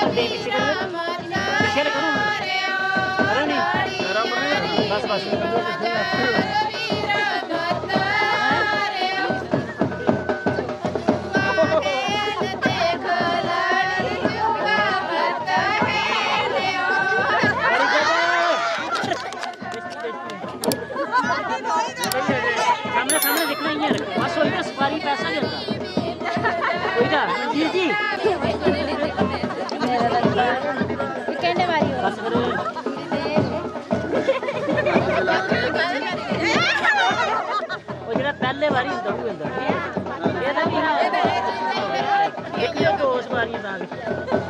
दे पीछे करो नहीं बस बस सामने सामने दिखना ही है बस वही ना सवारी पैसा देता कोई ना जी जी कहने वाली हो बस करो वो जरा पहले बारी ਹੁੰਦਾ ਉਹ ਹੁੰਦਾ ਇਹਦਾ ਵੀ ਨਾ ਇੱਕ ਜੋ ਉਸ ਵਾਰੀ ਦਾ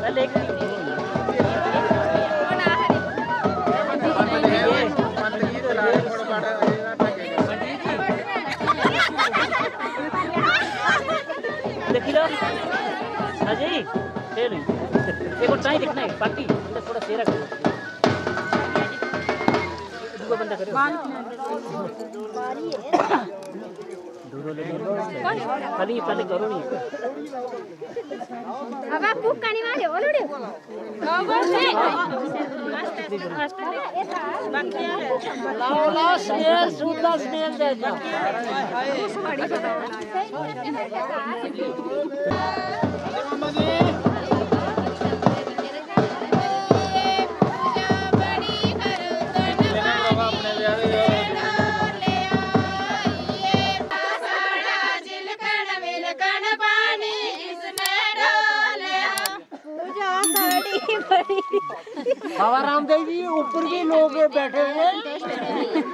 ਪਹਿਲੇ ਇੱਕ देखी लो अजय खेल एक और टाइम दिखना है पार्टी थोड़ा सेरा करो दूसरा बंदा करो खाली पहले करो नहीं अब आप बुक करने वाले हो लोड़े लाओ लाओ स्नेल सूदा स्नेल दे दो बाबा रामदेव जी ऊपर भी लोग बैठे हुए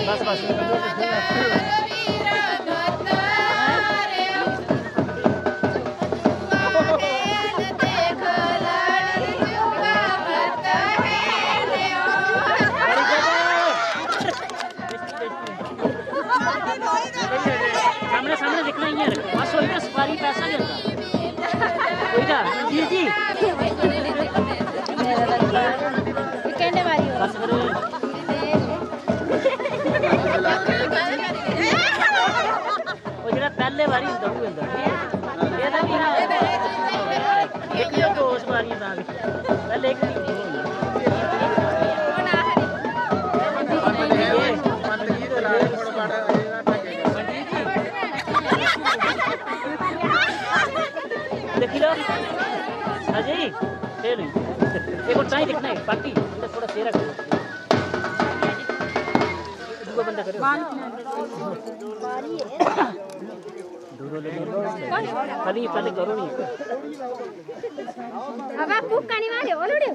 बस बस सामने सामने दिखना ही है बस वही ना सवारी पैसा देता कोई ना जी जी कहने वाली हो बस करो वो जरा पहले बारी ਹੁੰਦਾ ਉਹ ਹੁੰਦਾ ਇਹਦਾ ਵੀ ਨਾ ਇੱਕ ਜੋ ਉਸ ਵਾਰੀ ਦਾ देखी लो अजय खेल एक और टाइम दिखना है बाकी थोड़ा शेरा करो दूसरा बंदा करो खाली पहले करो नहीं अब आप बुक्का नहीं मारे ओलुड़े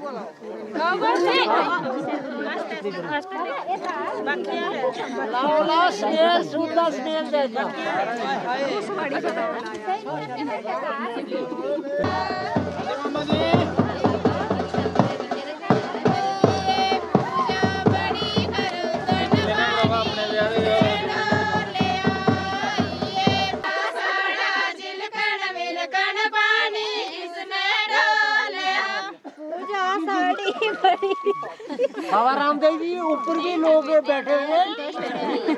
लाओ लाओ स्नेल सूदा स्नेल दे दो बाबा रामदेव जी ऊपर भी लोग बैठे हुए हैं